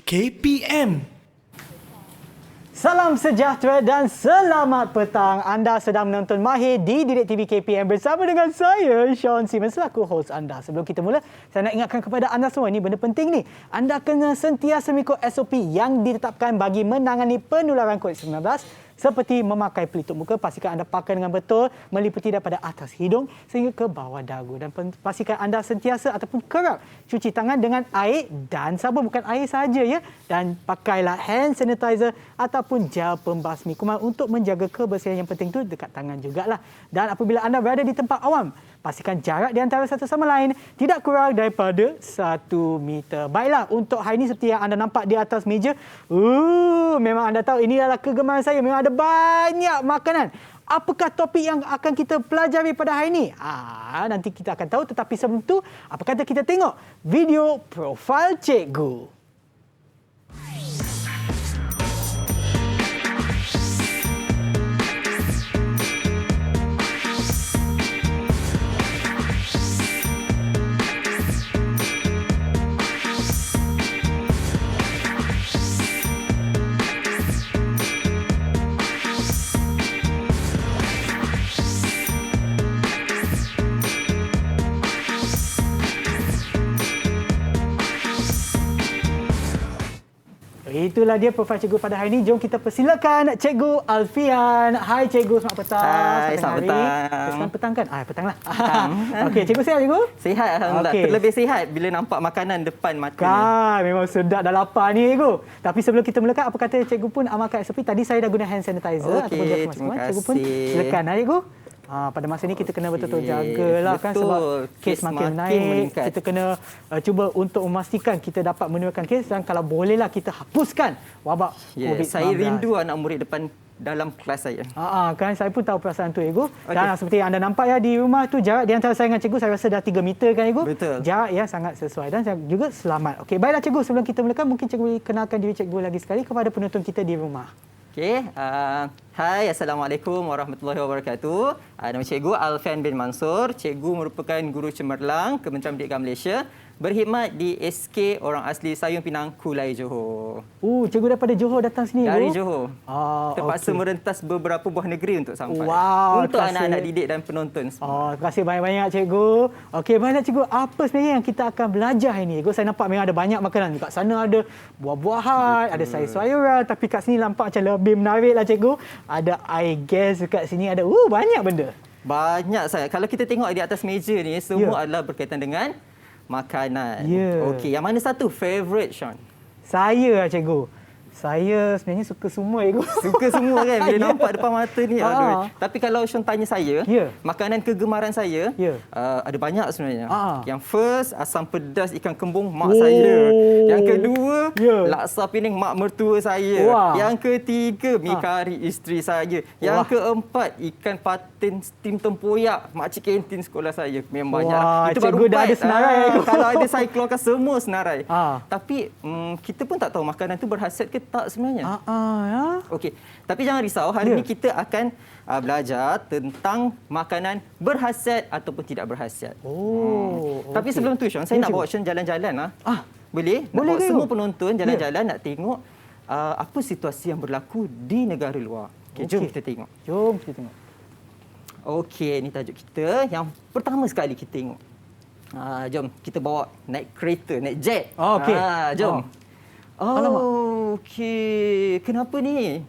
KPM. Salam sejahtera dan selamat petang. Anda sedang menonton Mahir di Didik TV KPM bersama dengan saya, Sean Simmons, selaku host anda. Sebelum kita mula, saya nak ingatkan kepada anda semua, ini benda penting ni. Anda kena sentiasa mengikut SOP yang ditetapkan bagi menangani penularan COVID-19 seperti memakai pelitup muka. Pastikan anda pakai dengan betul, meliputi daripada atas hidung sehingga ke bawah dagu. Dan pastikan anda sentiasa ataupun kerap cuci tangan dengan air dan sabun, bukan air saja ya. Dan pakailah hand sanitizer ataupun gel pembasmi kuman untuk menjaga kebersihan. Yang penting tu dekat tangan jugalah. Dan apabila anda berada di tempat awam, pastikan jarak di antara satu sama lain tidak kurang daripada 1 meter. Baiklah, untuk hari ini seperti yang anda nampak di atas meja, memang anda tahu ini adalah kegemaran saya. Memang ada banyak makanan. Apakah topik yang akan kita pelajari pada hari ini? Nanti kita akan tahu. Tetapi sebelum itu, apa kata kita tengok video profil cikgu. Itulah dia profil cikgu pada hari ini. Jom kita persilakan Cikgu Alfian. Hai Cikgu, selamat petang. Hai, selamat petang. Selamat petang kan? Petang lah. Okey, Cikgu sihat Cikgu? Sihat Alhamdulillah. Okay. Terlebih sihat bila nampak makanan depan mata. Memang sedap dah lapar ni Cikgu. Tapi sebelum kita mulakan, apa kata Cikgu pun amalkan SOP. Tadi saya dah guna hand sanitizer ataupun gel pembasmi. Cikgu pun silakan Cikgu. Pada masa ini kita kena betul-betul jagalah kan, sebab kes makin naik. Kita kena cuba untuk memastikan kita dapat menurunkan kes dan kalau bolehlah kita hapuskan wabak COVID-19. Saya rindu anak murid depan dalam kelas saya. Kan saya pun tahu perasaan tu Cikgu. Dan seperti yang anda nampak ya di rumah tu, jarak di antara saya dengan Cikgu saya rasa dah 3 meter kan Cikgu. Betul. Jarak yang sangat sesuai dan juga selamat. Okey, baiklah Cikgu, sebelum kita mulakan mungkin Cikgu kenalkan diri Cikgu lagi sekali kepada penonton kita di rumah. Okey, hai, Assalamualaikum warahmatullahi wabarakatuh. Nama Cikgu Alfian bin Mansur. Cikgu merupakan guru cemerlang Kementerian Pendidikan Malaysia, berkhidmat di SK Orang Asli Sayung Pinang, Kulai, Johor. Cikgu daripada Johor datang sini Dari Cikgu? Johor. Terpaksa merentas beberapa buah negeri untuk sampai. Untuk anak-anak didik dan penonton semua. Terima kasih banyak-banyak Cikgu. Okey, baiklah Cikgu, apa sebenarnya yang kita akan belajar hari ini? Cikgu, saya nampak memang ada banyak makanan. Kat sana ada buah-buahan, ada sayur-sayuran, tapi kat sini nampak macam lebih menarik lah Cikgu. Ada air gas dekat sini, ada banyak benda. Banyak saya. Kalau kita tengok di atas meja ni, semua adalah berkaitan dengan makanan. Okey, yang mana satu favorite Sean? Saya lah Cikgu. Saya sebenarnya suka semua Cikgu. Suka semua kan bila nampak depan mata ni. Aduh. Tapi kalau Sean tanya saya, makanan kegemaran saya ada banyak sebenarnya. Yang first, asam pedas ikan kembung mak saya. Yang kedua, laksa pining mak mertua saya. Yang ketiga, mi kari isteri saya. Yang keempat, ikan patin steam tempoyak makcik kantin sekolah saya. Memang banyak. Itu baru dah ada senarai. Kalau ada saya keluarkan semua senarai. Tapi kita pun tak tahu makanan tu berkhasiat ke tak sebenarnya. Okey, tapi jangan risau, hari ini kita akan belajar tentang makanan berkhasiat ataupun tidak berkhasiat. Tapi sebelum tu Sean, saya nak bawa Sean jalan-jalan. Boleh? Nak bawa semua penonton jalan-jalan nak tengok apa situasi yang berlaku di negara luar. Jom kita tengok. Okey, ini tajuk kita. Yang pertama sekali kita tengok. Jom kita bawa naik kereta, naik jet. Jom. Okey. Kenapa ni?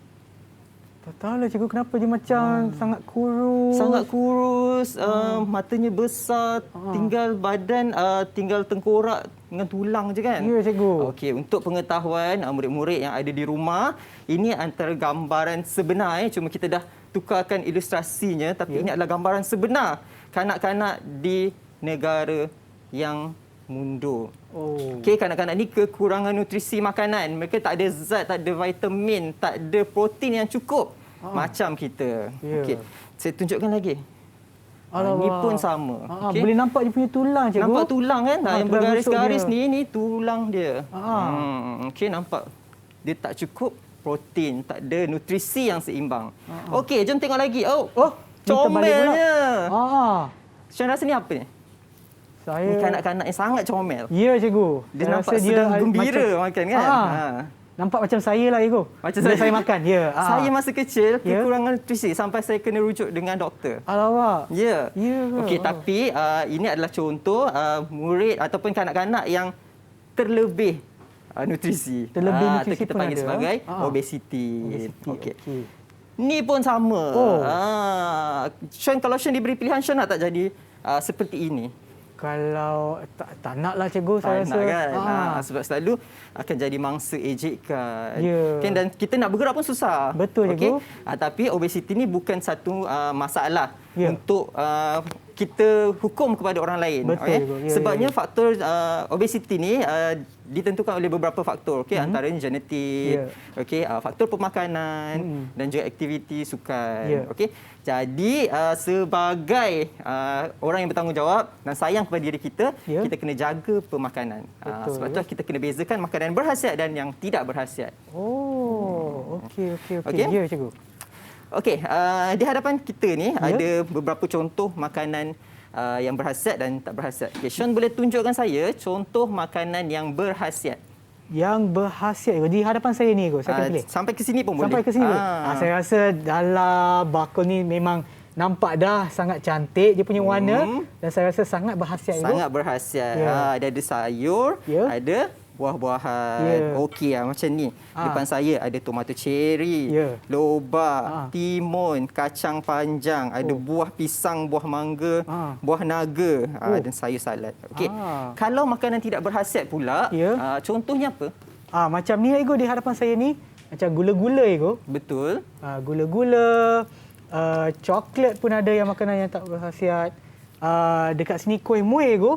Tak tahulah Cikgu, kenapa dia macam sangat kurus. Sangat kurus, matanya besar, tinggal badan, tinggal tengkorak dengan tulang je kan? Ya Cikgu. Okey, untuk pengetahuan murid-murid yang ada di rumah, ini antara gambaran sebenar. Cuma kita dah tukarkan ilustrasinya, tapi ini adalah gambaran sebenar kanak-kanak di negara yang mundur. Okey, kanak-kanak ni kekurangan nutrisi makanan. Mereka tak ada zat, tak ada vitamin, tak ada protein yang cukup macam kita. Okey, saya tunjukkan lagi. Ini pun sama. Boleh nampak dia punya tulang Cikgu. Nampak tulang kan? Yang bergaris-garis ni tulang dia. Okey, nampak dia tak cukup protein, tak ada nutrisi yang seimbang. Okey, jom tengok lagi. Comelnya. Sean rasa ni apa ni? Saya... Ni kanak-kanak yang sangat comel. Ya, cikgu. Dia Saya nampak rasa sedang gembira makan kan? Nampak macam saya lah, cikgu. Macam bila saya makan, ya. Saya masa kecil Ya. kekurangan nutrisi sampai saya kena rujuk dengan doktor. Alamak. Ya. Ya ke? Okey, tapi ini adalah contoh murid ataupun kanak-kanak yang terlebih nutrisi. Terlebih Atau nutrisi kita pun panggil ada. sebagai obesity. Okey. Ni pun sama. Oh. Sean, kalau Sean diberi pilihan, Sean nak tak jadi seperti ini? Kalau tak nak lah, cikgu, saya Tak rasa. nak kan? Sebab selalu akan jadi mangsa ejekan. Ya. Kan? Dan kita nak bergerak pun susah. Betul, cikgu. Tapi obesiti ni bukan satu masalah Ya. untuk kita hukum kepada orang lain. Betul, cikgu. Ya, Sebabnya faktor obesiti ni ditentukan oleh beberapa faktor. Antaranya genetik, faktor pemakanan dan juga aktiviti sukan. Ya. Jadi sebagai orang yang bertanggungjawab dan sayang kepada diri kita, kita kena jaga pemakanan. Sebab tu kita kena bezakan makanan berkhasiat dan yang tidak berkhasiat. Oh, okey. Okey? Ya, cikgu. Okey, di hadapan kita ni ada beberapa contoh makanan yang berkhasiat dan tak berkhasiat. Okay, Sean boleh tunjukkan saya contoh makanan yang berkhasiat. Yang berkhasiat di hadapan saya ni, saya kena pilih. Sampai ke sini pun boleh. Sampai ke sini boleh. Saya rasa dalam bakul ni memang nampak dah sangat cantik dia punya warna dan saya rasa sangat berkhasiat. Sangat berkhasiat. Dia ada sayur, ada buah-buahan. Okey macam ni. Depan saya ada tomato cherry, lobak, timun, kacang panjang, ada buah pisang, buah mangga, buah naga dan sayur salad. Okey. Kalau makanan tidak berkhasiat pula, contohnya apa? Macam ni, Ego, di hadapan saya ni macam gula-gula, Ego. Betul. Gula-gula, coklat pun ada yang makanan yang tak berkhasiat. Dekat sini kuih muih, Ego.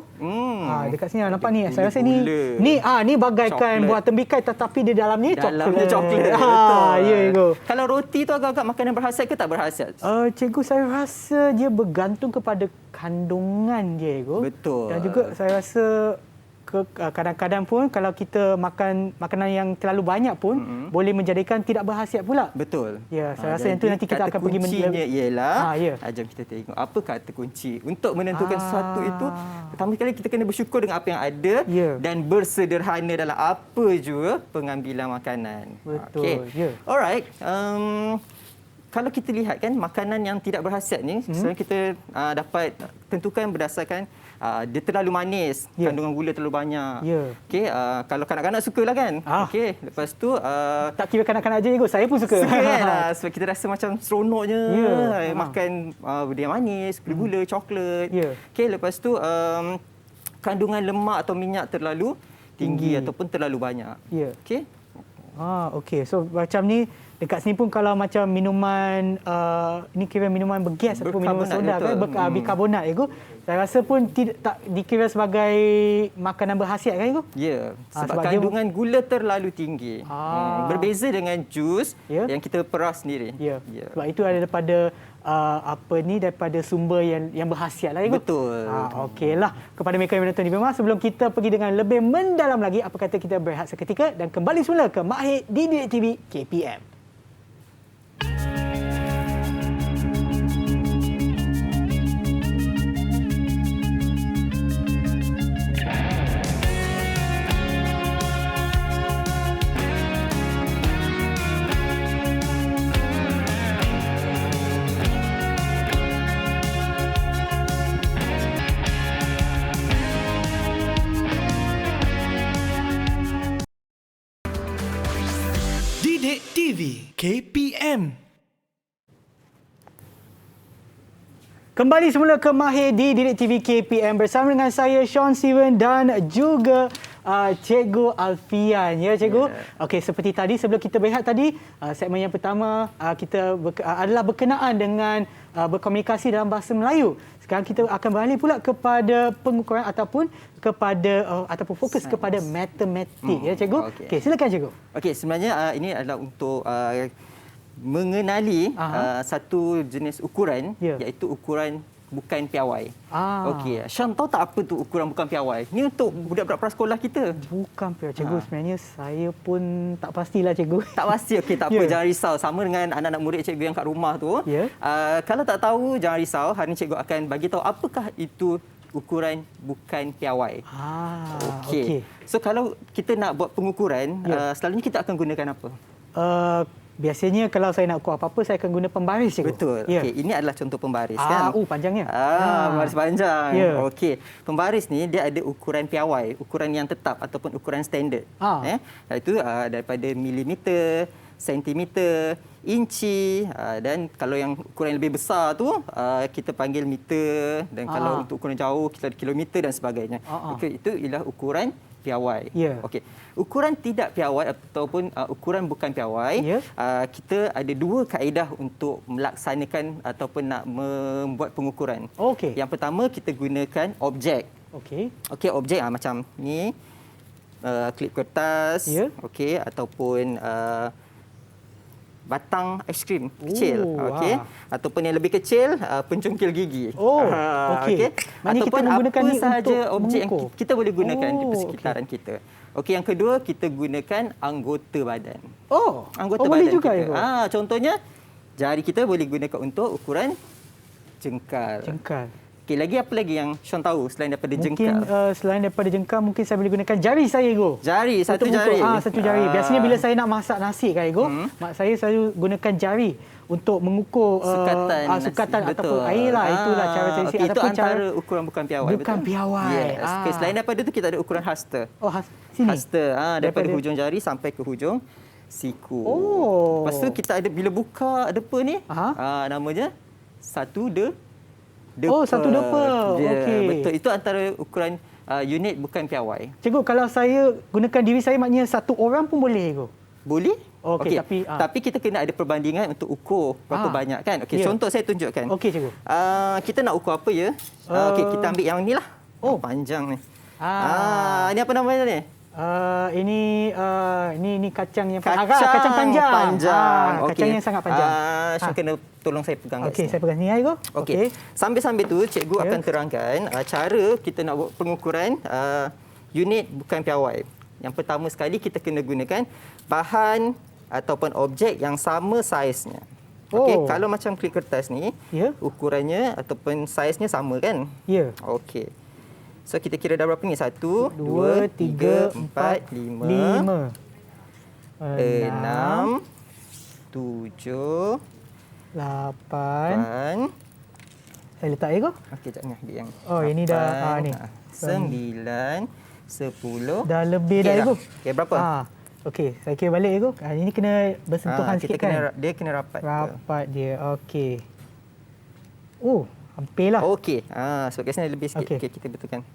Dekat sini nampak ni. Saya rasa ni bagaikan buah tembikai tetapi di dalam ni dalamnya coklat. Ya, Ego. Kalau roti tu agak-agak makanan berkhasiat ke tak berkhasiat? Cikgu, saya rasa dia bergantung kepada kandungan dia, Ego. Betul. Dan juga saya rasa kadang-kadang pun kalau kita makan makanan yang terlalu banyak pun boleh menjadikan tidak berkhasiat pula. Betul. Ya, saya rasa yang tu nanti kita akan pergi kuncinya ialah jom kita tengok apa kata kunci untuk menentukan sesuatu itu. Pertama sekali kita kena bersyukur dengan apa yang ada dan bersederhana dalam apa juga pengambilan makanan. Betul. Alright. Kalau kita lihat kan makanan yang tidak berkhasiat ni, sebenarnya kita dapat tentukan berdasarkan dia terlalu manis, kandungan gula terlalu banyak. Kalau kanak-kanak sukalah kan. Lepas tu tak kira kanak-kanak je, saya pun suka. Kan? Sebab kita rasa macam seronoknya makan benda yang manis, gula-gula, coklat. Lepas tu kandungan lemak atau minyak terlalu tinggi ataupun terlalu banyak. Okey. So macam ni dekat sini pun kalau macam minuman ini kira minuman bergas ataupun minuman soda kan, bikarbonat, saya rasa pun tak dikira sebagai makanan berkhasiat kan, Ego? Ya, sebab kandungan gula terlalu tinggi. Berbeza dengan jus yang kita peras sendiri. Sebab itu ada daripada daripada sumber yang berkhasiat lah, Ego. Betul. Okeylah, kepada mereka yang menonton di rumah, sebelum kita pergi dengan lebih mendalam lagi, apa kata kita berehat seketika dan kembali semula ke Mahir di Didik TV KPM. Didik TV KPM. Kembali semula ke Mahir di Didik TV KPM bersama dengan saya Sean Steven dan juga Cikgu Alfian. Ya, Cikgu. Okey, seperti tadi sebelum kita berehat tadi, segmen yang pertama kita adalah berkenaan dengan berkomunikasi dalam bahasa Melayu. Sekarang kita akan beralih pula kepada pengukuran ataupun kepada ataupun fokus kepada matematik, ya, Cikgu. Okey, silakan, Cikgu. Okey, sebenarnya ini adalah untuk mengenali satu jenis ukuran, iaitu ukuran bukan piawai. Okey, Syam tahu tak apa tu ukuran bukan piawai? Ni untuk budak-budak prasekolah kita. Bukan piawai, Cikgu. Sebenarnya saya pun tak pastilah, Cikgu. Tak pasti, okey, tak apa, jangan risau. Sama dengan anak-anak murid cikgu yang kat rumah tu. Kalau tak tahu, jangan risau. Hari ini cikgu akan bagi tahu apakah itu ukuran bukan piawai. Okey. So kalau kita nak buat pengukuran, selalunya kita akan gunakan apa? Biasanya kalau saya nak ukur apa-apa, saya akan guna pembaris, cikgu. Betul. Ya. Okey, ini adalah contoh pembaris kan? Panjangnya. Pembaris panjang. Ya. Okey. Pembaris ni dia ada ukuran piawai, ukuran yang tetap ataupun ukuran standard. Iaitu daripada milimeter, sentimeter, inci, dan kalau yang ukuran yang lebih besar tu kita panggil meter, dan kalau untuk ukuran jauh kita ada kilometer dan sebagainya. Okey, itu ialah ukuran piawai. Ya. Okey. Ukuran tidak piawai ataupun ukuran bukan piawai, kita ada dua kaedah untuk melaksanakan ataupun nak membuat pengukuran. Okey. Yang pertama kita gunakan objek. Okey. Okey, objek macam ni, klip kertas, okey, ataupun batang aiskrim kecil, okey, ataupun yang lebih kecil pencungkil gigi. Okey. Ataupun apa sahaja objek yang mengukur. kita boleh gunakan di persekitaran kita. Okey, yang kedua kita gunakan anggota badan. Anggota boleh badan juga kita. itu. Contohnya jari kita boleh gunakan untuk ukuran jengkal. Okey, apa lagi yang Sean tahu selain daripada jengkal? Selain daripada jengkal, mungkin saya boleh gunakan jari saya, Igo. Jari, satu untuk jari. Satu jari. Biasanya bila saya nak masak nasi kan, Igo, mak saya selalu gunakan jari untuk mengukur sukatan ataupun air lah. Itulah cara saya isi. Itu antara ukuran bukan piawai. Bukan piawai. Yes. Okay, selain daripada itu kita ada ukuran hasta. Sini. Hasta, daripada hujung jari sampai ke hujung siku. Lepas tu kita ada, bila buka depa ni, namanya satu depa. Satu depa. Okey. Betul. Itu antara ukuran unit bukan piawai. Cikgu, kalau saya gunakan diri saya, maknanya satu orang pun boleh, Cikgu? Boleh. Okey, tapi kita kena ada perbandingan untuk ukur berapa banyak kan. Okey, contoh saya tunjukkan. Okey, Cikgu. Kita nak ukur apa ya? Okey, kita ambil yang ni lah. Panjang ni. Ini apa namanya ni? Ini kacang yang kacang panjang. Kacang Kacang yang sangat panjang. Syah kena tolong saya pegang. Okey, saya pegang ni, Cikgu. Okey. Sambil-sambil tu cikgu akan terangkan cara kita nak buat pengukuran unit bukan piawai. Yang pertama sekali kita kena gunakan bahan ataupun objek yang sama saiznya. Okey, kalau macam klip kertas ni, ukurannya ataupun saiznya sama kan? Ya. Okey. So kita kira dah berapa ni? 1, 2, 3, 4, 5, 6, 7, 8. Saya letak, Cikgu. Okey, jap ni ambil yang. Ini dah ni. 9, 10. Dah lebih dah, Cikgu. Okey, berapa? Okey, saya kira balik, Cikgu. Ini kena bersentuhan sikit kan? Dia kena rapat. Rapat dia. Okey. Hampirlah. Okey. Sebab kat sini lebih sikit. Okey, kita betulkan.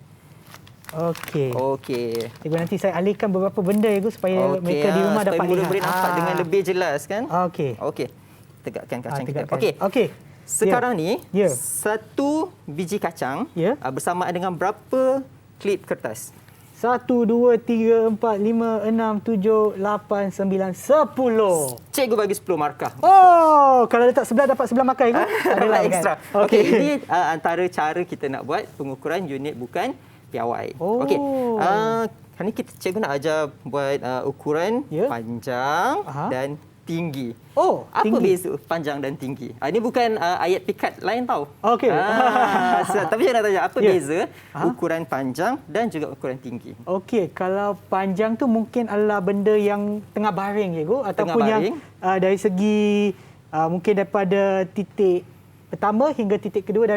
Okey. Cikgu, nanti saya alihkan beberapa benda, Cikgu, supaya mereka di rumah dapat lihat. Supaya boleh nampak dengan lebih jelas kan? Okey. Tegakkan kacang kita. Okey. Sekarang ni, satu biji kacang bersamaan dengan berapa klip kertas? 1, 2, 3, 4, 5, 6, 7, 8, 9, 10. Cikgu bagi 10 markah. Kalau letak sebelah dapat sebelah markah, Cikgu? Adalah ekstra. Kan? Okey, ini antara cara kita nak buat pengukuran unit bukan piawai. Okey. Hari ni cikgu nak ajar buat ukuran panjang dan tinggi. Apa beza panjang dan tinggi? Ini bukan ayat pikat lain tau. Okey. Tapi saya nak tanya apa beza ukuran panjang dan juga ukuran tinggi? Okey, kalau panjang tu mungkin adalah benda yang tengah baring, Cikgu, ataupun yang dari segi mungkin daripada titik pertama hingga titik kedua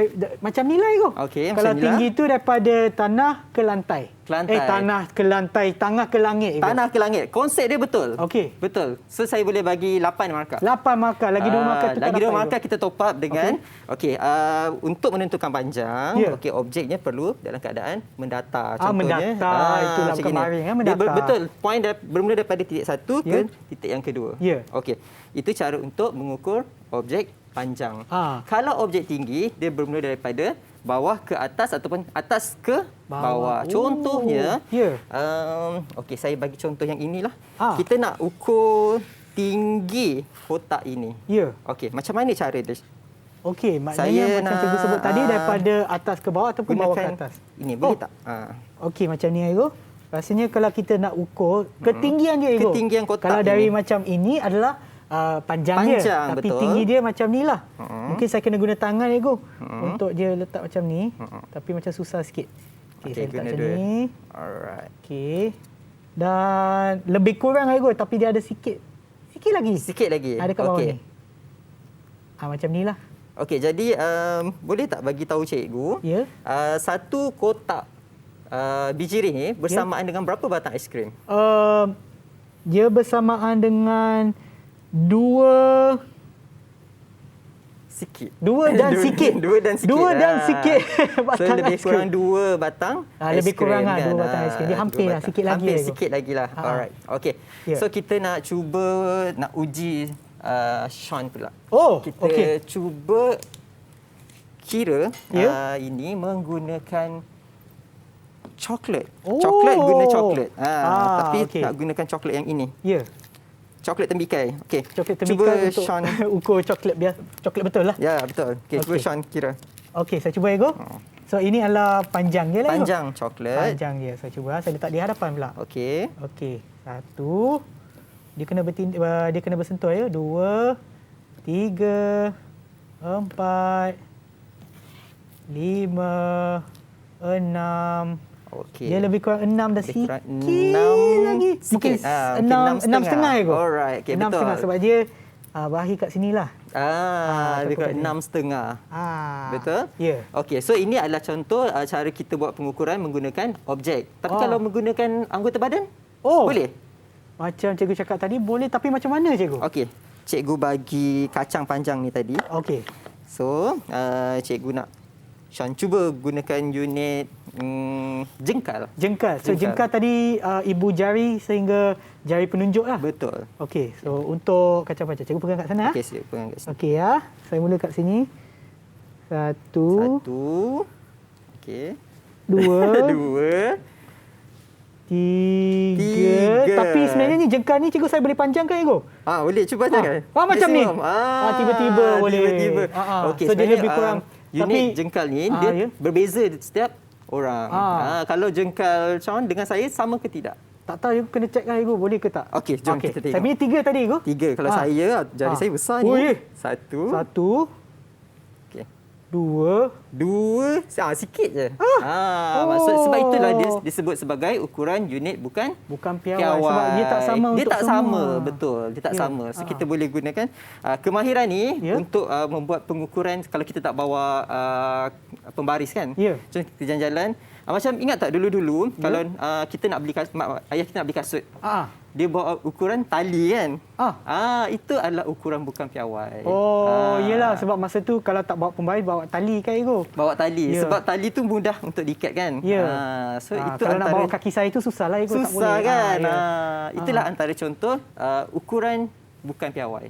macam nilai tu. Kalau tinggi tu daripada tanah ke lantai. Tanah ke lantai, tanah ke langit. Tanah ke langit. Konsep dia betul. Okey. Betul. So saya boleh bagi 8 markah. 8 markah. Lagi 2 markah tu. Lagi 2 markah kita top up dengan untuk menentukan panjang, objeknya perlu dalam keadaan mendatar. Contohnya itulah bukan baring, mendatar. Betul. Point bermula daripada titik 1 ke titik yang kedua. Okey. Itu cara untuk mengukur objek panjang. Kalau objek tinggi, dia bermula daripada bawah ke atas ataupun atas ke bawah. Contohnya, okey, saya bagi contoh yang inilah. Kita nak ukur tinggi kotak ini. Okey, macam mana cara dia? Okey, maknanya macam cikgu sebut tadi, daripada atas ke bawah ataupun bawah ke atas. Ini boleh tak? Okey, macam ni, Cikgu. Rasanya kalau kita nak ukur ketinggian dia, Cikgu. Ketinggian kotak kalau dari macam ini adalah panjang dia. Tapi betul. tinggi dia macam ni lah. Mungkin saya kena guna tangan Ego untuk dia letak macam ni. Tapi macam susah sikit. Okey, saya letak macam ni. Alright. Okey. Dan lebih kurang Ego, tapi dia ada sikit. Sikit lagi. Sikit lagi. Ada kat bawah ni. Macam ni lah. Okey, jadi boleh tak bagi tahu cikgu, Ya. Satu kotak bijirin ni bersamaan dengan berapa batang aiskrim? Dia bersamaan dengan dua Sikit. dan sikit. Dua dan sikit. Dua dan sikit So batang lebih aiskrim. kurang 2 batang Lebih kurang aiskrim, dua batang aiskrim. Dia hampir lah, sikit lagi. Hampir Ego. sikit lagi lah. Alright. Okey. Ya. So kita nak cuba nak uji Sean pula. Oh, Kita okey. cuba kira Ya. ini menggunakan coklat. Oh. Coklat guna coklat. Tapi okey. nak gunakan coklat yang ini. Ya. Coklat tembikai. Okey. Coklat Cuba tembikai untuk Sean. ukur coklat biasa. Coklat betul lah. Ya, betul. Okey, cuba Okey. Sean kira. Okey, saya cuba Ego. So ini adalah panjang dia lah Ego. Panjang coklat. Panjang dia. Saya cuba. Saya letak di hadapan pula. Okey. Okey. 1. Dia kena bersentuh ya. 2, 3, 4, 5, 6. Okey. Dia lebih kurang 6 dah Lebih sikit kurang 6 lagi. Mungkin sikit. enam mungkin setengah Ego. Alright, okey, 6 betul. setengah sebab dia berakhir kat sinilah. Lebih takut kurang tadi. 6.5. Betul? Ya. Okey, so ini adalah contoh cara kita buat pengukuran menggunakan objek. Tapi Oh. kalau menggunakan anggota badan? Oh. Boleh? Macam cikgu cakap tadi boleh, tapi macam mana cikgu? Okey. Cikgu bagi kacang panjang ni tadi. Okey. So, cikgu nak Sean cuba gunakan unit jengkal. Jengkal. So jengkal tadi ibu jari sehingga jari penunjuk lah. Betul. Okey. So untuk kacang panjang, cikgu pegang kat sana. Okey, saya pegang kat sini. Okey ya. Saya mula kat sini. 1, 1. Okey. 2, 2. 3. Tapi sebenarnya ni jengkal ni cikgu saya boleh panjangkan Ego. Boleh cuba jangan. Macam ni. Tiba-tiba boleh. Tiba-tiba. So dia lebih kurang. Unit jengkal ni dia ya. berbeza setiap orang. Kalau jengkal Sean dengan saya sama ke tidak? Tak tahu, cikgu kena check lah Ego. Boleh ke tak? Okey, jom kita tengok. Saya punya 3 tadi Ego. 3. Kalau saya, jari saya besar ni. Ui. 1. 1, Okey. 2. 2. Sikit je. Maksud sebab itulah dia disebut sebagai ukuran unit bukan piawai. Sebab dia tak sama dia untuk tak semua. sama, betul. Dia tak sama. So kita boleh gunakan kemahiran ni untuk membuat pengukuran kalau kita tak bawa pembaris kan. Macam kita jalan-jalan. Macam ingat tak dulu-dulu kalau kita nak beli ayah kita nak beli kasut. Dia bawa ukuran tali kan. Itu adalah ukuran bukan piawai. Yelah sebab masa tu kalau tak bawa pembaris bawa tali kan Ego. Bawa tali sebab tali tu mudah untuk diikat kan. So itu kalau nak bawa kaki saya tu susah lah Ego, tak boleh. Susah kan. Itulah antara contoh ukuran bukan piawai.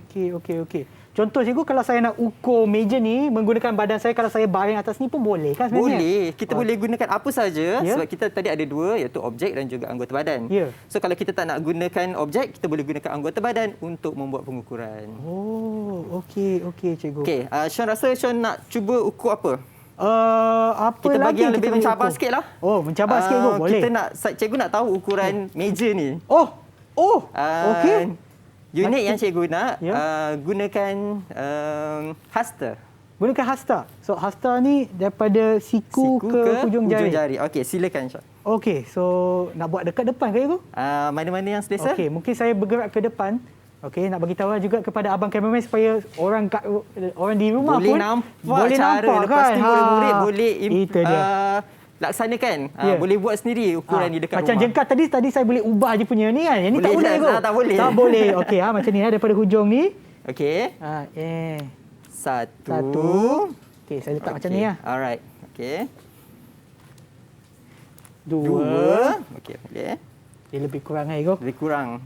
Okey. Contoh cikgu, kalau saya nak ukur meja ni menggunakan badan saya, kalau saya baring atas ni pun boleh kan sebenarnya? Boleh. Kita boleh gunakan apa saja sebab kita tadi ada 2 iaitu objek dan juga anggota badan. So kalau kita tak nak gunakan objek, kita boleh gunakan anggota badan untuk membuat pengukuran. Okey cikgu. Okey, Sean rasa Sean nak cuba ukur apa? Apa kita lagi bagi yang lebih boleh mencabar ukur? sikitlah. Mencabar sikit Ego, boleh. Cikgu nak tahu ukuran meja ni. Okey. Unit yang cikgu nak gunakan hasta. Gunakan hasta. So hasta ni daripada siku ke hujung jari. Okey, silakan Syah. Okey, so nak buat dekat depan ke Ibu? Mana-mana yang selesa? Okey, mungkin saya bergerak ke depan. Okey, nak bagi tahu juga kepada abang kameraman supaya orang di rumah boleh pun nampak boleh cara. nampak Lepas kan. tu murid-murid boleh itu dia. Laksanakan. Boleh buat sendiri ukuran ni dekat macam rumah. Macam jengkal tadi saya boleh ubah je punya ni kan. Yang ni tak boleh Ibu. Tak boleh. Tak boleh. Okey, macam ni daripada hujung ni. Okey. 1. Okey, saya letak macam ni lah. Alright. Okey. 2. Okey, boleh. Dia lebih kurang kan Ibu? Lebih kurang.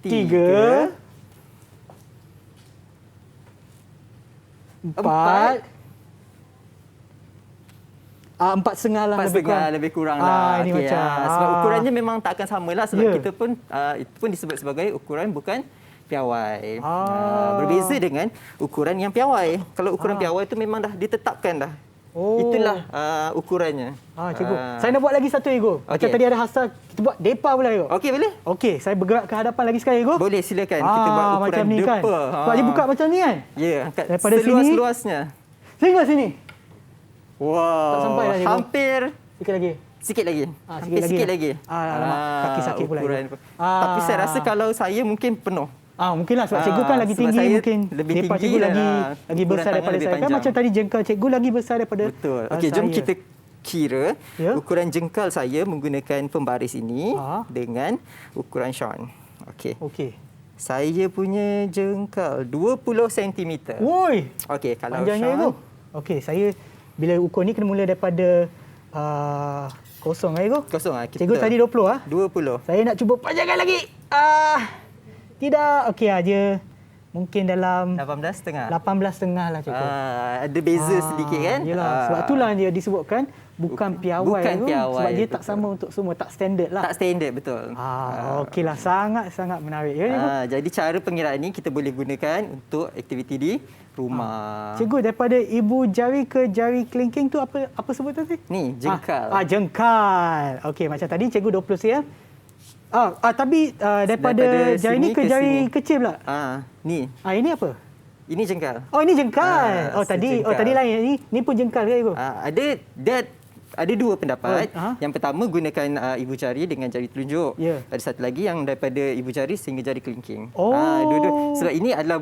3. 4. 4,5 lah lebih kurang lah. Ini Okay, macam. Sebab ukurannya memang tak akan sama lah. Sebab kita pun, itu pun disebut sebagai ukuran bukan piawai. Berbeza dengan ukuran yang piawai. Kalau ukuran piawai itu memang dah ditetapkan dah. Oh. Itulah ukurannya. Cikgu. Saya nak buat lagi satu, Ego. Macam Okey. tadi ada hashtag, kita buat depa pula, Ego. Okey, boleh? Okey, saya bergerak ke hadapan lagi sekali, Ego. Boleh, silakan. Kita buat ukuran macam ni kan. depa. Sebab dia buka macam ni kan. Ya, angkat Daripada sini. seluas-luasnya. Sehingga sini. Wow. Tak sampai dah, cikgu. Hampir. Sikit lagi. Sikit lagi. Sikit lagi. Sikit lagi. Alamak, kaki sakit pula. Ukuran. Cikgu. Tapi saya rasa kalau saya mungkin penuh. Mungkinlah sebab cikgu kan lagi sebab tinggi, saya mungkin lebih depa tinggi cikgu dan, lagi ukuran besar tangan daripada lebih saya. Kan panjang. macam tadi jengkal cikgu lagi besar daripada Betul. Okey, jom saya. kita kira Ya. ukuran jengkal saya menggunakan pembaris ini dengan ukuran Sean. Okey. Okey. Saya punya jengkal 20 cm. Woi. Okey, kalau Panjangnya Sean itu. Okey, saya bila ukur ni kena mula daripada kosong, Ego. kosong Cikgu tadi 20 20. Saya nak cuba panjangkan lagi. Tidak. Okey dia mungkin dalam 18.5. 18.5 lah, cikgu. Ada beza sedikit kan? Yalah, sebab itulah dia disebutkan bukan piawai. Bukan tu. piawai, Sebab dia tak betul. sama untuk semua, tak standard lah. Tak standard, betul. Okeylah, sangat-sangat menarik. Ya, cikgu? Jadi cara pengiraan ni kita boleh gunakan untuk aktiviti di rumah. Cikgu, daripada ibu jari ke jari kelingking tu apa sebut tadi? Ni, jengkal. Jengkal. Okey, macam tadi cikgu 20 cm. Tapi daripada jari ni sini ke jari sini. kecil pula. Ni. Ini apa? Ini jengkal. Oh, ini jengkal. Tadi sejengkal. lain. Ni pun jengkal ke, cikgu? Ada dua pendapat. Oh, Yang pertama gunakan ibu jari dengan jari telunjuk. Ya. Ada satu lagi yang daripada ibu jari sehingga jari kelingking. Oh. Dua-dua. Sebab ini adalah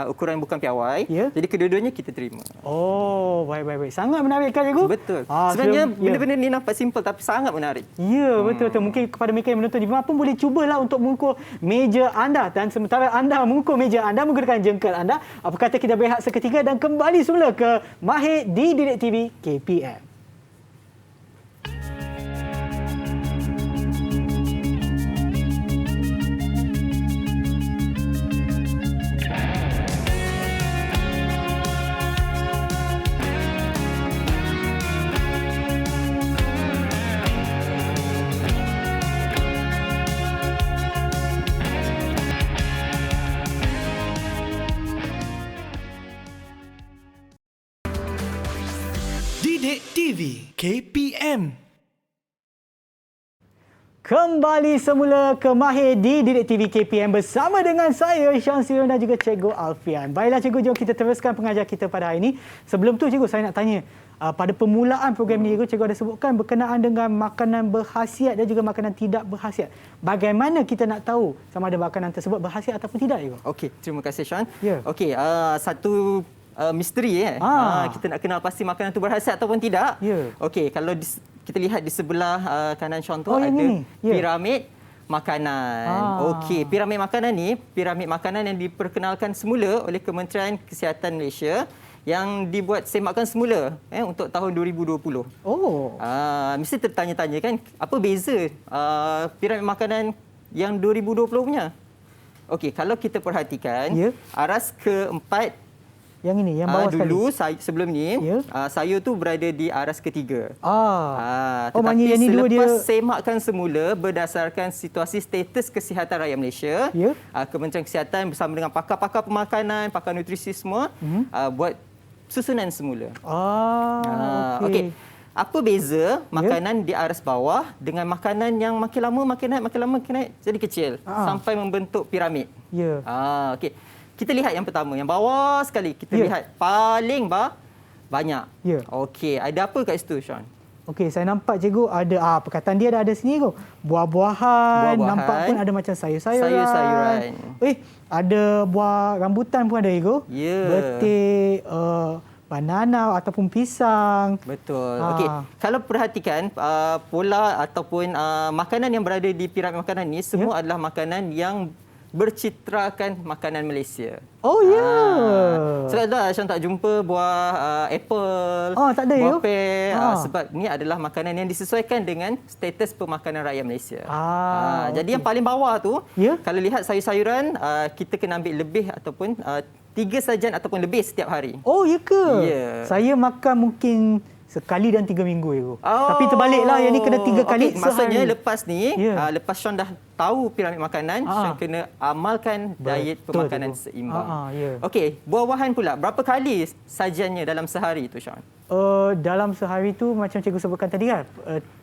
ukuran bukan piawai. Ya. Jadi kedua-duanya kita terima. Oh, baik. Sangat menarik kan, cikgu? Betul. Sebenarnya ya. benda-benda ni nampak simple tapi sangat menarik. Ya, betul. Mungkin kepada mereka yang menonton di rumah pun boleh cubalah untuk mengukur meja anda. Dan sementara anda mengukur meja anda menggunakan jengkal anda, apa kata kita berehat seketika dan kembali semula ke Mahir di Didik TV KPM. Didik TV KPM. Kembali semula ke Mahir di Didik TV KPM bersama dengan saya, Sean Sion dan juga Cikgu Alfian. Baiklah cikgu, jom kita teruskan pengajar kita pada hari ini. Sebelum tu cikgu, saya nak tanya, pada permulaan program ni cikgu ada sebutkan berkenaan dengan makanan berkhasiat dan juga makanan tidak berkhasiat. Bagaimana kita nak tahu sama ada makanan tersebut berkhasiat ataupun tidak, cikgu? Okey, terima kasih Sean. Ya. Okey, satu misteri kita nak kenal pasti makanan itu berkhasiat ataupun tidak. Ya. Okey, kalau kita lihat di sebelah kanan Sean tu yang ada ini. Ya. piramid makanan. Okey, piramid makanan ni piramid makanan yang diperkenalkan semula oleh Kementerian Kesihatan Malaysia yang dibuat semakan semula untuk tahun 2020. Oh. Mesti tertanya-tanya kan, apa beza piramid makanan yang 2020 punya? Okey, kalau kita perhatikan, Ya. aras keempat Yang ini, yang bawah dulu sekali. sebelum ni, Ya. saya tu berada di aras ketiga. Oh, Tetapi maknanya yang ni dua selepas dia... semakan semula berdasarkan situasi status kesihatan rakyat Malaysia, Ya. Kementerian Kesihatan bersama dengan pakar-pakar pemakanan, pakar nutrisi semua buat susunan semula. Okey. Apa beza makanan di aras bawah dengan makanan yang makin lama makin naik jadi kecil sampai membentuk piramid? Ya. Okey. Kita lihat yang pertama, yang bawah sekali. Kita lihat paling banyak. Ya. Okey, ada apa kat situ, Sean? Okey, saya nampak cikgu ada perkataan dia ada sini tu. Buah-buahan, nampak pun ada macam sayur-sayuran. Sayur-sayuran. Ada buah rambutan pun ada, cikgu. Ya. Betik, banana ataupun pisang. Betul. Okey, kalau perhatikan pola ataupun makanan yang berada di piramid makanan ni semua adalah makanan yang bercitrakan makanan Malaysia. Oh, ya. Sebab dah Sean tak jumpa buah apple, tak ada, buah ya? pear. Sebab ni adalah makanan yang disesuaikan dengan status pemakanan rakyat Malaysia. Jadi yang paling bawah tu, kalau lihat sayur-sayuran, kita kena ambil lebih ataupun 3 sajian ataupun lebih setiap hari. Oh, ya ke? Ya. Saya makan mungkin sekali dan 3 minggu cikgu. Tapi terbaliklah, yang ni kena 3 kali maksudnya sehari. lepas ni, lepas Sean dah tahu piramid makanan, Sean kena amalkan diet pemakanan seimbang. Okey, buah-buahan pula. Berapa kali sajiannya dalam sehari tu, Sean? Dalam sehari tu macam cikgu sebutkan tadi kan,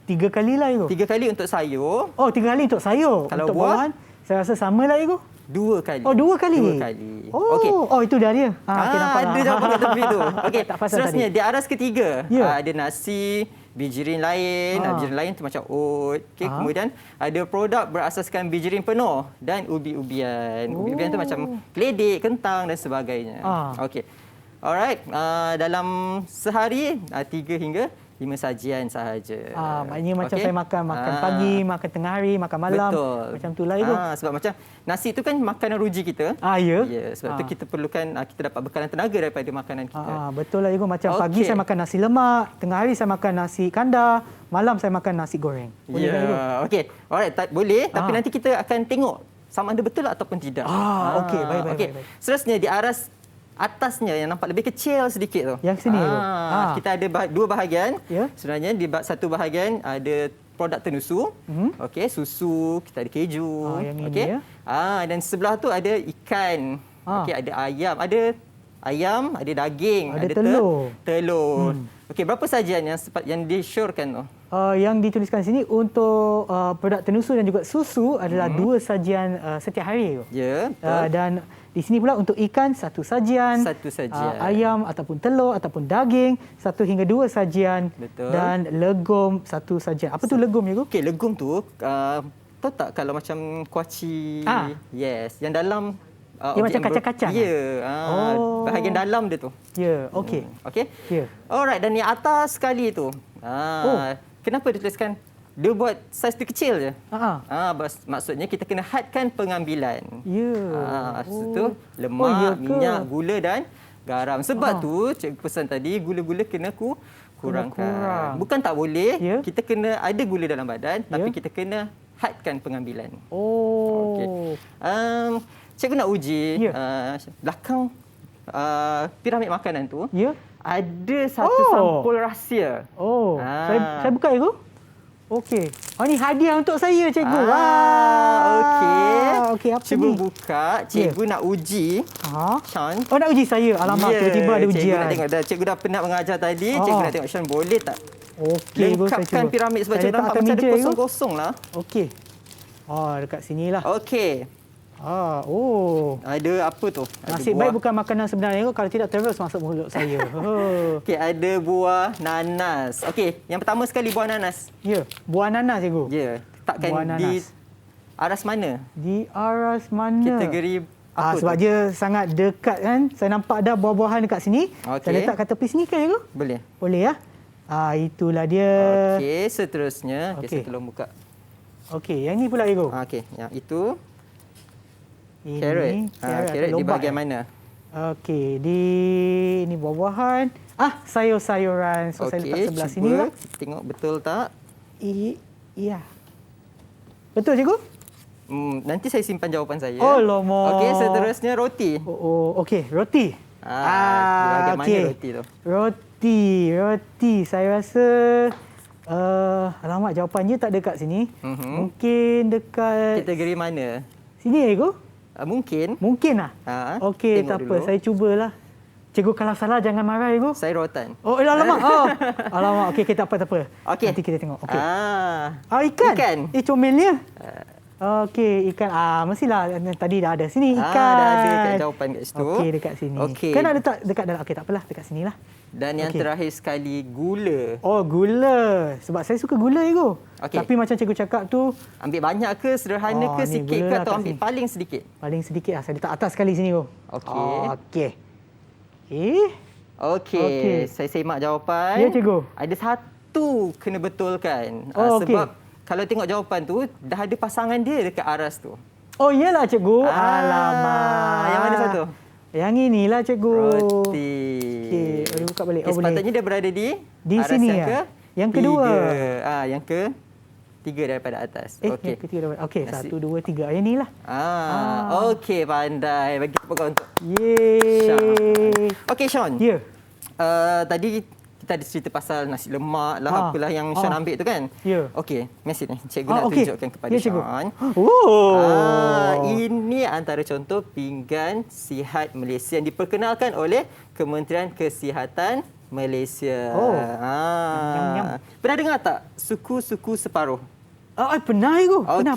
3 kali lah cikgu. 3 kali untuk sayur. 3 kali untuk sayur. Kalau untuk buah, buahan, saya rasa sama lah cikgu. 2 kali. 2 kali? 2 kali. Okey. Itu dah dia. Nampak ada jawapan kat tepi tu. Okey, Tak pasal seterusnya tadi. di aras ketiga, ada nasi, bijirin lain. Bijirin lain tu macam oat. Okey, kemudian ada produk berasaskan bijirin penuh dan ubi-ubian. Ubi-ubian tu macam keledek, kentang dan sebagainya. Okey. Alright, dalam sehari 3 hingga 5 sajian sahaja. Maknanya macam saya makan pagi, makan tengah hari, makan malam. Betul. Macam itulah itu. Sebab macam nasi tu kan makanan ruji kita. Ya. Sebab tu kita perlukan kita dapat bekalan tenaga daripada makanan kita. Betul lah cikgu. Macam pagi saya makan nasi lemak, tengah hari saya makan nasi kandar, malam saya makan nasi goreng. Boleh kan cikgu? Okey. Alright, boleh, tapi nanti kita akan tengok sama ada betul ataupun tidak. Okey, baik. Seterusnya di aras atasnya yang nampak lebih kecil sedikit tu. Yang sini tu. Kita ada 2 bahagian. Ya. Sebenarnya di satu bahagian ada produk tenusu. Okey, susu, kita ada keju. Yang ini okey. ya. Dan sebelah tu ada ikan. Okey, ada ayam, ada daging, ada telur. Telur. Okey, berapa sajian yang disyorkan tu? Yang dituliskan sini untuk produk tenusu dan juga susu adalah 2 sajian setiap hari. Ya, betul. Dan di sini pula untuk ikan 1 sajian. 1 sajian. Ayam ataupun telur ataupun daging 1 hingga 2 sajian. Betul. Dan legum 1 sajian. Apa tu legum ya? Okey, legum tu tahu tak kalau macam kuaci? Yes, yang dalam dia macam kacang-kacang. Ya, bahagian dalam dia tu. Ya, okey. Okey. Ya. Alright, dan yang atas sekali tu. Kenapa dituliskan dia buat saiz tu kecil je? Maksudnya kita kena hadkan pengambilan. Ya. Maksud tu lemak, minyak, gula dan garam. Sebab tu cikgu pesan tadi gula-gula kena kurangkan. Bukan tak boleh, kita kena ada gula dalam badan, tapi kita kena hadkan pengambilan. Okey. Cikgu nak uji belakang piramid makanan tu. Ada satu sampul rahsia. Saya buka cikgu. Okey. Ini hadiah untuk saya cikgu. Okey, apa Cuba ni? buka. Cikgu nak uji. Sean. Nak uji saya. Alamak, tiba-tiba ada ujian. Cikgu nak tengok dah. Cikgu dah penat mengajar tadi. Cikgu nak tengok Sean boleh tak? Okey, lengkapkan piramid sebab cikgu nampak macam ada kosong-kosong lah. Okey. Dekat sinilah. Okey. Ada apa tu? Nasib baik bukan makanan sebenarnya. Kalau tidak terus masuk mulut saya. Okey, ada buah nanas. Okey, yang pertama sekali buah nanas. Ya, buah nanas cikgu. Ya, letakkan buah nanas. di aras mana? Di aras mana? Kategori apa sebab tu? dia sangat dekat kan. Saya nampak dah buah-buahan dekat sini. Saya letak kat tepi sini kan cikgu? Boleh. Boleh ya? Itulah dia. Okey, seterusnya. Okey, saya tolong buka. Okey, yang ni pula cikgu. Okey, yang itu Ini carrot di bahagian mana? Okey, ini buah-buahan. Sayur-sayuran. So saya letak sebelah sini lah. Tengok betul tak? Iya. Betul cikgu? Nanti saya simpan jawapan saya. Alamak. Okey, seterusnya roti. Okey, roti. Di bahagian mana roti tu? Roti. Saya rasa alamak, jawapannya tak dekat sini. Mungkin dekat kategori mana? Sini ya, cikgu? Mungkin lah. Okey, tak apa. Saya cubalah. Cikgu kalau salah jangan marah, cikgu. Saya rotan. Alamak. Alamak. Okey, tak apa. Okey. Nanti kita tengok. Okey. Ikan. Comelnya. Okey, ikan. Mestilah tadi dah ada sini ikan. Dah ada kat jawapan kat situ. Okey, dekat sini. Okey. Kan ada dekat dalam. Okey, tak apalah, dekat sinilah. Dan yang terakhir sekali gula. Gula. Sebab saya suka gula, cikgu. Tapi macam cikgu cakap tu, ambil banyak ke, sederhana ke, sikit ke atau ambil sini. Paling sedikit? Paling sedikit lah. Saya letak atas sekali sini, cikgu. Okey. Saya semak jawapan. Ya, cikgu. Ada satu kena betulkan. Okey. Sebab kalau tengok jawapan tu, dah ada pasangan dia dekat aras tu. Iyalah, cikgu. Alamak. Yang mana satu? Yang inilah, cikgu. Roti. Okey, boleh buka balik. Sepatutnya dia berada di aras sini yang kedua. Yang ketiga daripada atas. Yang ketiga daripada. Okey, 1, 2, 3. Yang inilah. Okey, pandai. Bagi tepuk tangan untuk Yeay. Okey, Sean. Ya. Tadi kita kita ada cerita pasal nasi lemak lah, apalah yang Ah. Sean ambil tu kan. Ya. Okey, mesti ni. Cikgu nak okey. tunjukkan kepada Ya, cikgu. Sean. Oh. Ini antara contoh pinggan sihat Malaysia yang diperkenalkan oleh Kementerian Kesihatan Malaysia. Oh. Nyam. Pernah dengar tak suku-suku separuh? Pernah Igu. Pernah.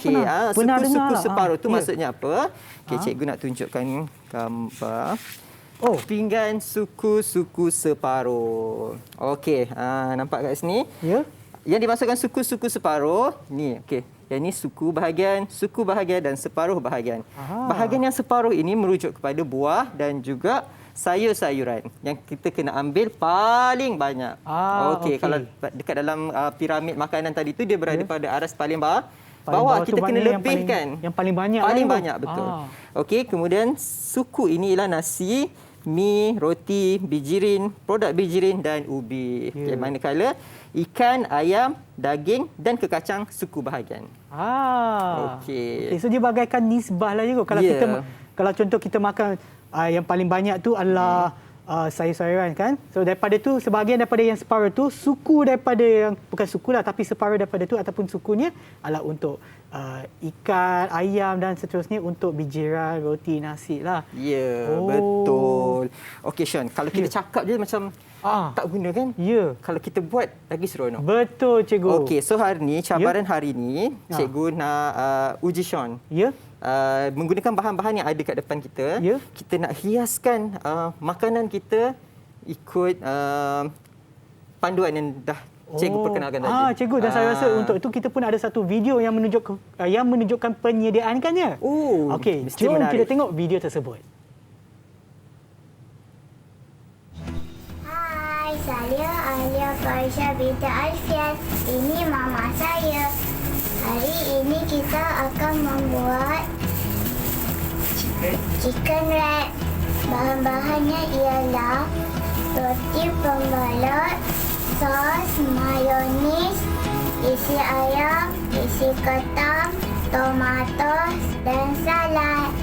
Pernah Suku-suku dengar. separuh tu Ya. maksudnya apa? Okey, cikgu nak tunjukkan gambar. Oh. Pinggan suku-suku separuh. Okey, nampak kat sini? Ya. Yang dimasukkan suku-suku separuh, ni okey. Yang ini suku bahagian dan separuh bahagian. Bahagian yang separuh ini merujuk kepada buah dan juga sayur-sayuran yang kita kena ambil paling banyak. Okey, kalau dekat dalam piramid makanan tadi tu dia berada pada aras paling bawah. Bawah kita kena lebihkan. Yang paling banyak. Paling banyak, betul. Okey, kemudian suku ini ialah nasi, mi, roti, bijirin, produk bijirin dan ubi. Okay, manakala ikan, ayam, daging dan kekacang suku bahagian. Okey. So dia bagaikan nisbah lah juga. Kalau kalau contoh kita makan yang paling banyak tu adalah sayur-sayuran kan. So daripada tu sebahagian daripada yang separuh tu suku daripada yang bukan suku lah tapi separuh daripada tu ataupun sukunya adalah untuk ikan, ayam dan seterusnya untuk bijiran, roti, nasi lah. Ya, betul. Okey Sean, kalau kita cakap je macam tak guna kan? Ya. Kalau kita buat lagi seronok. Betul cikgu. Okey, so hari ni cabaran hari ni cikgu nak uji Sean. Ya. Menggunakan bahan-bahan yang ada kat depan kita, Ya. kita nak hiaskan makanan kita ikut panduan yang dah cikgu perkenalkan tadi. Cikgu, dan saya rasa untuk itu kita pun ada satu video yang menunjukkan penyediaannya. Okey, mesti jom menarik. kita tengok video tersebut. Hai, saya Alia Farisha binti Alfian. Ini mama saya. Hari ini kita akan membuat chicken wrap. Bahan-bahannya ialah roti pembalut, sos, mayonis, isi ayam, isi ketam, tomato dan salad.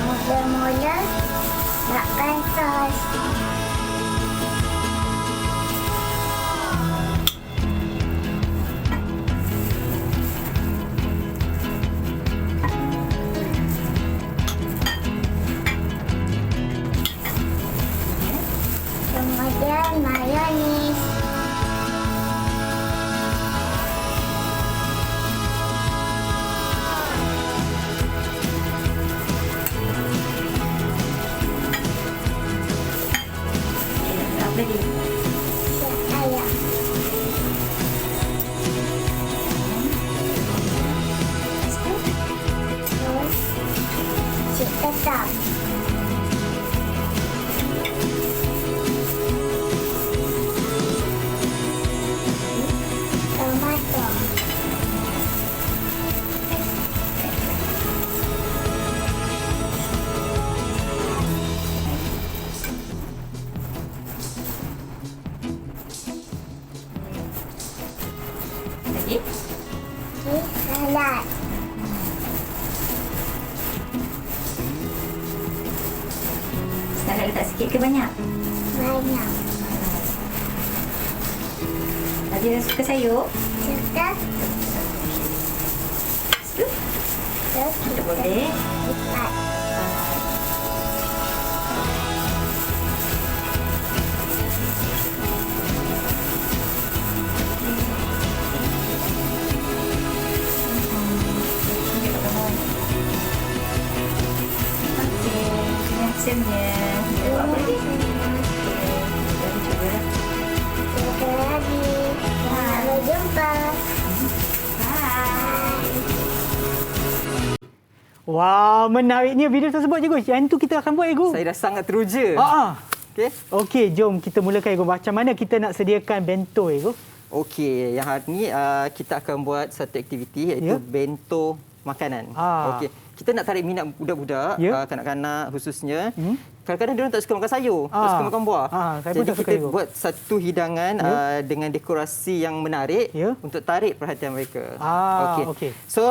Mula-mula letakkan sos. Kemudian mayonis. Ayam. Terus si ketam. Tomato. Lagi? Salad. Salad letak sikit ke banyak? Banyak. Ada yang suka sayur? Suka. Suka? Terus Tak kita boleh. lipat. Okey, ini hasilnya. Kita buat apa lagi? Kita cuba dah. Jumpa lagi. Sampai jumpa. Bye. Wah, menariknya video tersebut cikgu. Yang itu kita akan buat cikgu. Saya dah sangat teruja. Okey. Okey, jom kita mulakan cikgu. Macam mana kita nak sediakan bento cikgu? Okey, yang hari ni kita akan buat satu aktiviti iaitu bento makanan. Okey. kita nak tarik minat budak-budak, Ya. kanak-kanak khususnya. Kadang-kadang dia orang tak suka makan sayur, tak suka makan buah. Saya pun Jadi tak suka kita juga. buat satu hidangan dengan dekorasi yang menarik Ya. untuk tarik perhatian mereka. Okey. So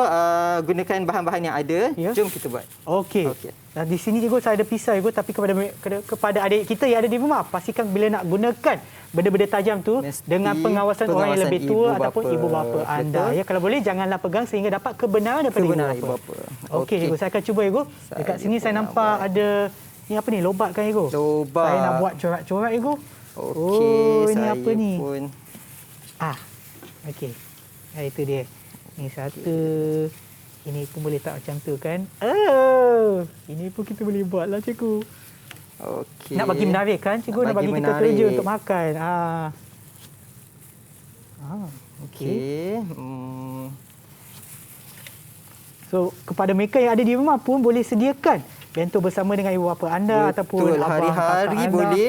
gunakan bahan-bahan yang ada. Ya. Jom kita buat. Okey. Okey. Dan di sini cikgu saya ada pisau cikgu, tapi kepada adik kita yang ada di rumah, pastikan bila nak gunakan benda-benda tajam tu Mesti dengan pengawasan orang yang pengawasan lebih tua ibu ataupun bapa. ibu bapa anda. Betul. Ya, kalau boleh janganlah pegang sehingga dapat kebenaran daripada Kebenaran ibu ibu bapa. bapa. Okey cikgu, saya akan cuba cikgu. Dekat Saya sini saya pun nak nampak buat. ada ni apa ni, lobat kan cikgu? Lobat. Saya nak buat corak-corak cikgu. Okey, ini saya apa ni? pun Okey. Itu dia. Ni satu. Ini pun boleh tak macam tu kan? Ini pun kita boleh buat lah cikgu. okey. Nak bagi menarik kan cikgu? Nak bagi kita menarik. kerja untuk makan. Okey. Okey. So kepada mereka yang ada di rumah pun boleh sediakan bento bersama dengan ibu bapa anda ataupun Betul, abang hari-hari kakak anda. boleh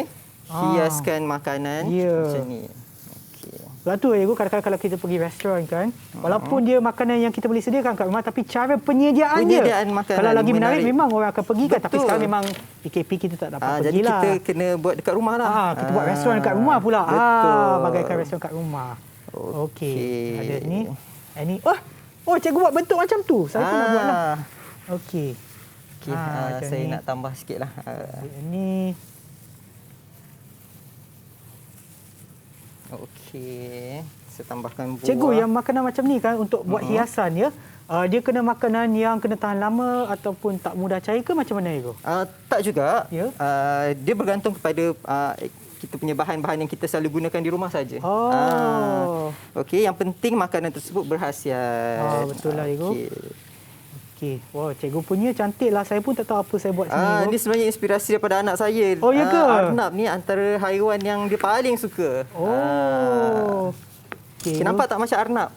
hiaskan makanan Ya. macam ni. Okey. Sebab tu cikgu, kadang-kadang kalau kita pergi restoran kan, walaupun dia makanan yang kita boleh sediakan kat rumah, tapi cara penyediaan Penyediaan dia. makanan Kalau lagi menarik, menarik. memang orang akan pergi kan. Tapi Betul. sekarang memang PKP kita tak dapat Jadi pergilah. kita kena buat dekat rumah lah. Kita buat restoran kat rumah pula. Betul. Bagaikan restoran kat rumah. Okey. Okey. Ada ni. Ini. Oh, cikgu buat bentuk macam tu. Saya pun nak buat lah. Okey. Okey, macam saya ni. nak tambah sikit lah. Ini. Okey. Saya tambahkan buah. Cikgu, yang makanan macam ni kan untuk buat hiasan ya. Dia kena makanan yang kena tahan lama ataupun tak mudah cair ke macam mana cikgu? Tak juga. Ya. Dia bergantung kepada kita punya bahan-bahan yang kita selalu gunakan di rumah saja. Okey, yang penting makanan tersebut berkhasiat. Betul lah, cikgu. Okey. Okey. Wow, cikgu punya cantik lah. Saya pun tak tahu apa saya buat sini. cikgu. Ni sebenarnya inspirasi daripada anak saya. Oh, ya ke? Arnab ni antara haiwan yang dia paling suka. Okey. Nampak tak macam Arnab?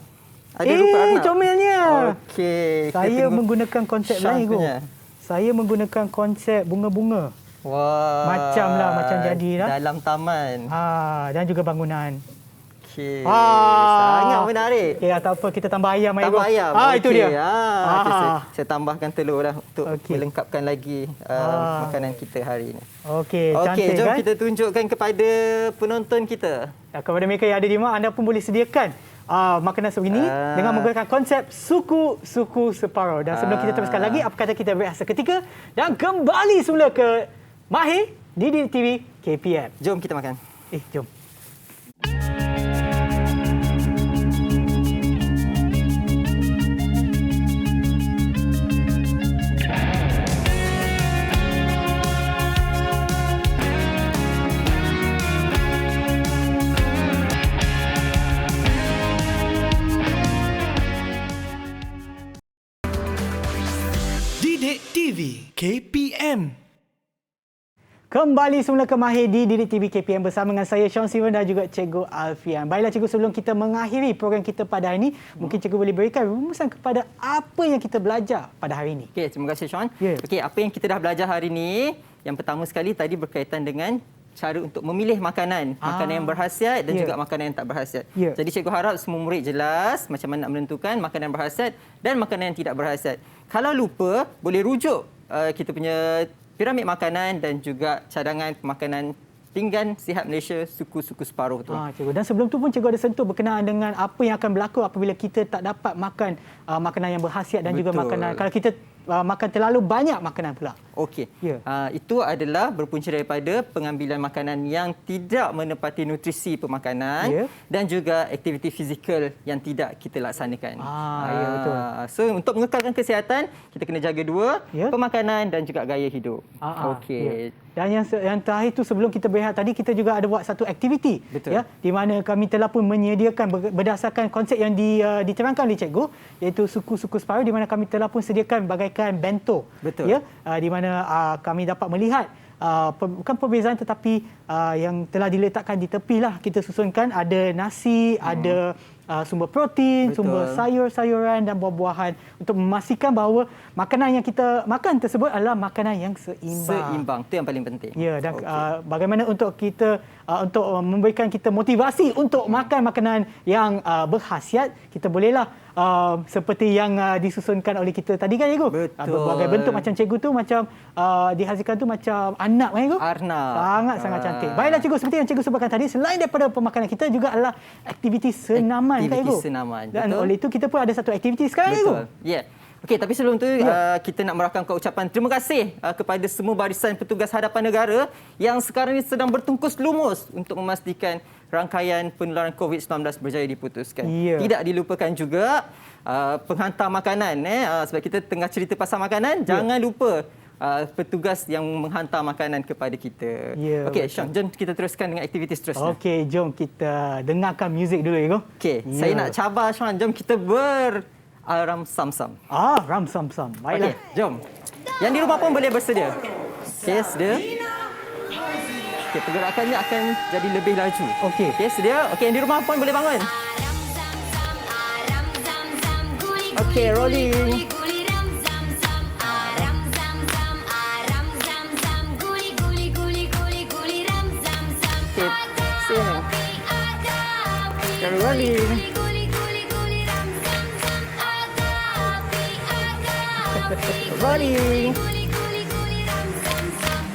Ada rupa Arnab. Comelnya. Okey. kita Saya tunggu menggunakan konsep Syah lain, cikgu. punya. Saya menggunakan konsep bunga-bunga. Wah. Macam jadi lah. Dalam taman. Dan juga bangunan. Okey. Sangat menarik. Okey, tak apa, kita tambah ayam, cikgu. Tambah ayam. Itu dia. Okay, saya tambahkan telur lah untuk Okey. melengkapkan lagi makanan kita hari ini. Okey, Okey, cantik jom kan? kita tunjukkan kepada penonton kita. Kepada mereka yang ada di rumah, anda pun boleh sediakan makanan sebegini dengan menggunakan konsep suku separuh. Dan sebelum kita teruskan lagi, apa kata kita berehat seketika dan kembali semula ke Mahir di DTV KPM. Jom kita makan. Jom. Didik TV KPM. Kembali semula ke Mahir di Didik TV KPM bersama dengan saya Sean Steven dan juga Cikgu Alfian. Baiklah cikgu, sebelum kita mengakhiri program kita pada hari ini, mungkin cikgu boleh berikan rumusan kepada apa yang kita belajar pada hari ini. Okey, terima kasih Sean. Ya. Okey, apa yang kita dah belajar hari ini, yang pertama sekali tadi berkaitan dengan cara untuk memilih makanan. Makanan yang berkhasiat dan Ya. juga makanan yang tak berkhasiat. Ya. Jadi cikgu harap semua murid jelas macam mana nak menentukan makanan yang berkhasiat dan makanan yang tidak berkhasiat. Kalau lupa, boleh rujuk kita punya piramid makanan dan juga cadangan makanan pinggan sihat Malaysia suku-suku separuh tu. Cikgu. Dan sebelum tu pun cikgu ada sentuh berkenaan dengan apa yang akan berlaku apabila kita tak dapat makan makanan yang berkhasiat dan juga Betul. makanan kalau kita makan terlalu banyak makanan pula. Okey. Ya. Itu adalah berpunca daripada pengambilan makanan yang tidak menepati nutrisi pemakanan Ya. dan juga aktiviti fizikal yang tidak kita laksanakan. Ya, betul. So untuk mengekalkan kesihatan, kita kena jaga dua, Ya. pemakanan dan juga gaya hidup. Okey. Ya. Dan yang terakhir tu sebelum kita berehat tadi, kita juga ada buat satu aktiviti. Betul. Ya, di mana kami telah pun menyediakan berdasarkan konsep yang diterangkan oleh cikgu, iaitu suku-suku separuh, di mana kami telah pun sediakan bagaikan bento. Betul. Ya, di mana kami dapat melihat bukan perbezaan tetapi yang telah diletakkan di tepi lah, kita susunkan ada nasi, ada sumber protein, Betul. sumber sayur-sayuran dan buah-buahan untuk memastikan bahawa makanan yang kita makan tersebut adalah makanan yang seimbang. Seimbang, itu yang paling penting. Ya, dan bagaimana untuk kita untuk memberikan kita motivasi untuk makan makanan yang berkhasiat, kita bolehlah seperti yang disusunkan oleh kita tadi kan, Cikgu? Betul. Berbagai bentuk macam Cikgu tu macam dihasilkan tu macam anak kan, Cikgu? Arnab. Sangat cantik. Baiklah Cikgu, seperti yang Cikgu sebutkan tadi, selain daripada pemakanan kita juga adalah aktiviti senaman kan, Cikgu? Aktiviti senaman, Dan betul. oleh itu kita pun ada satu aktiviti sekarang, Cikgu. Betul. Ya. Yeah. Okey, tapi sebelum tu kita nak merakamkan ucapan terima kasih kepada semua barisan petugas hadapan negara yang sekarang ini sedang bertungkus lumus untuk memastikan rangkaian penularan COVID-19 berjaya diputuskan. Ya. Tidak dilupakan juga penghantar makanan. Sebab kita tengah cerita pasal makanan, jangan lupa petugas yang menghantar makanan kepada kita. Ya, Okey, betul. Sean, jom kita teruskan dengan aktiviti seterusnya. Okey, jom kita dengarkan muzik dulu, Cikgu. Okey, saya nak cabar Sean, jom kita Ram Sam-Sam. Ram Sam-Sam. Baiklah. Okey, jom. Yang di rumah pun boleh bersedia. Okey, sedia. Okey, pergerakannya akan jadi lebih laju. Okey. Okey, sedia. Okey, yang di rumah pun boleh bangun. Okey, rolling. Okey, sini. Sekarang rolling. Rolling.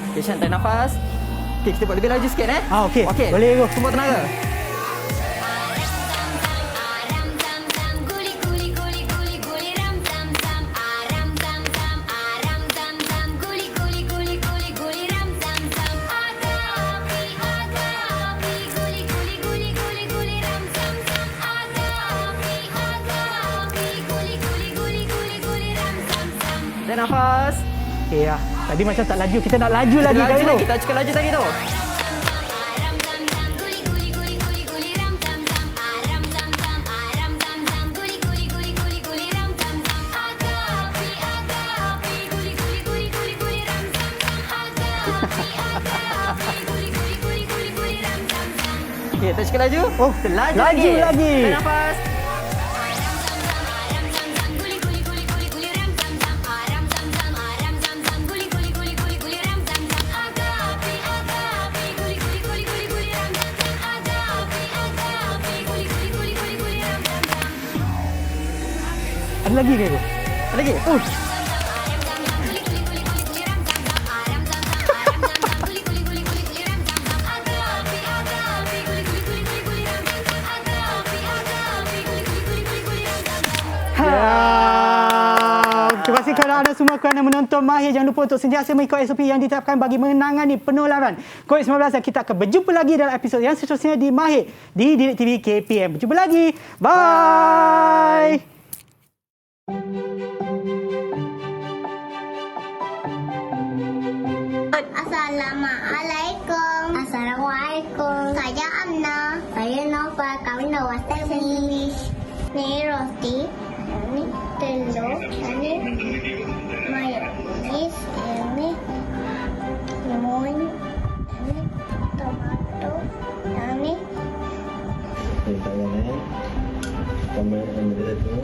Okey, Shan, tarik nafas. Okey, kita buat lebih laju sikit Okey. Okey. Boleh, Cikgu. Semua tenaga. Dan nafas. Okey ya. Tadi macam tak laju, kita nak laju Kita lagi kan, laju Cikgu? lagi. Kita cukup laju tadi tu. Okey, kita cukup laju. Oh, Kita laju laju lagi. Dan nafas. Ada lagi ke, Cikgu? Ada lagi? Terima kasih kepada anda semua kerana menonton Mahir. Jangan lupa untuk sentiasa mengikut SOP yang ditetapkan bagi menangani penularan COVID-19. Dan kita akan berjumpa lagi dalam episod yang seterusnya di Mahir di Didik TV KPM. Berjumpa lagi. Bye. Assalamualaikum. Assalamualaikum. Saya Anna. Saya Nova. Kami Nova sini. Ini roti. Ini telur. Ini mayonis. Ini lemon. Ini tomato. Ini Tangan kamera yang ada tu.